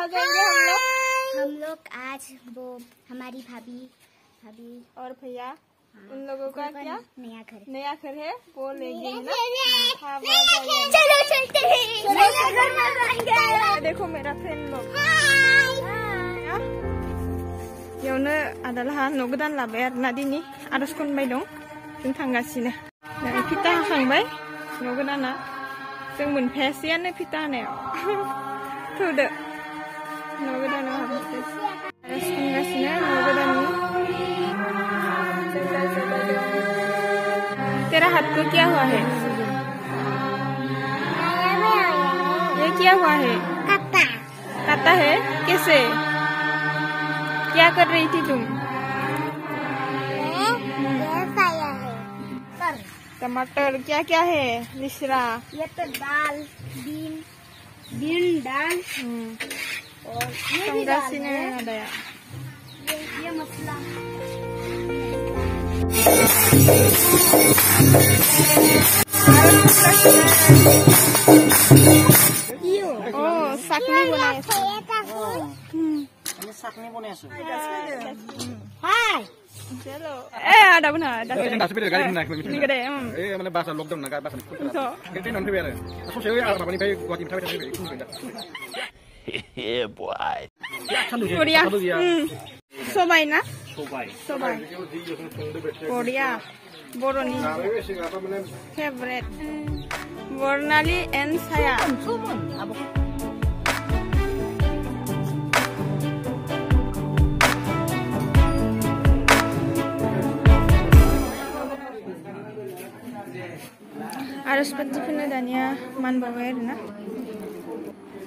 कहाँ जाएंगे हम लोग आज वो हमारी भाभी और भैया उन लोगों का क्या नया घर है वो लेंगे ना। हाँ, चलो चलते हैं। देखो मेरा फ्रेंड लोग यावनो आदालाहा न' गोदान लाबाय आरोना दिनै आर'ज खनबाय दं जों थांगासिनो फिथा हाखांबाय न' गोदाना जों मोनफायासैयानो फिथा हानायाव थौदो न' गोदानाव हाबनोसै आर'ज खनगासिनो न' गोदाननि। तेरा हाथ को क्या हुआ है? ये क्या हुआ है? काटा है? कैसे? क्या कर रही थी तुम? टमाटर क्या क्या है? मिश्रा ये तो दाल बीन दाल और ये भी दाल है। ये मसला sakni बनाए sakni बनाए हाय चलो ada benar दासो फैदो गारि बुंनाय गदे माने बासा लकडाउन ना बासा गेटे नन फैबाय आरो ससेयाव माबानिफ्राय गुवाहाटीनिफ्राय थांबाय हे बॉय कोरिया सबाय ना सबाय कोरिया बर'नि फेभरेट बर्नाली एन्ड साया आर'जपातिफोरनो दानिया मान बावबाय आरोना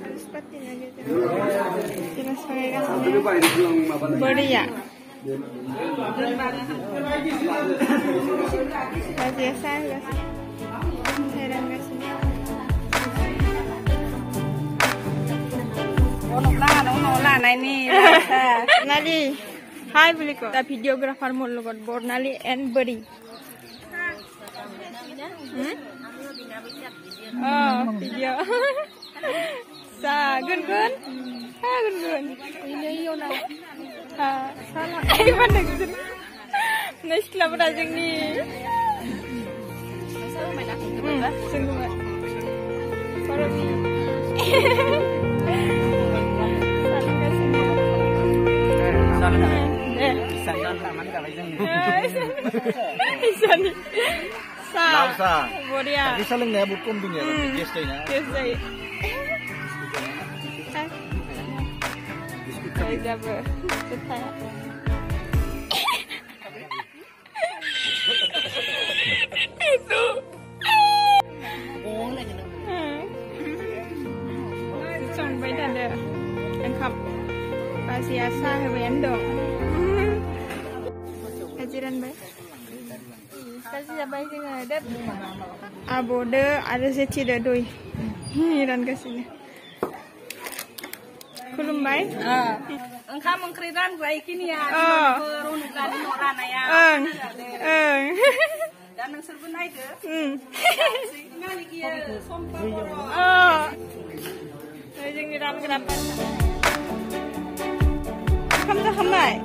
आर'जपातिनो गिलास बानायगासिनो बोरैया बाजिया साहा होगासिनो रानगासिनो नाली हाय बुलिको दा भिडियोग्राफार मोर লগত बर्नाली एन्ड बोरी video sa gun ini yona salah mana gitu next lah pada jengni sungguh parodi Lausa. Bodia. Tapi saling nggak bukum punya, guys kayaknya. Guys saya. Saya jago. Saya. Itu. Oh lagi nak. Sampai tanda. Engkap. Pasti asa hendong. Kajiran baik. Kasih sampai sini ada abode ada secida doi hiran kasihnya kulumbai engkau mengkriran baik ini ya berunukan orang ya dan yang serbenai ke ngali kia sompor jeng hiran kenapa kamu hambai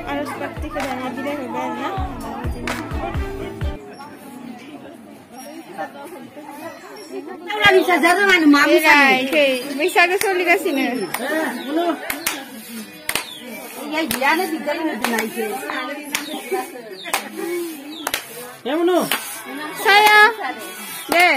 harus seperti kedananya tidak hebat ya. Nggak bisa jalan mana mami sih. Bisa ke soli ke sini. Ya dia nih tidak ini naik. Ya mana? Saya. Deh.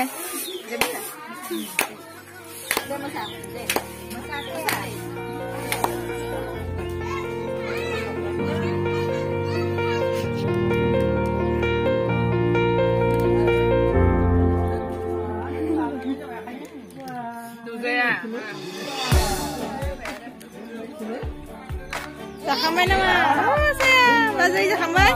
Jakambai nama. Oh saya, bazai jakambai.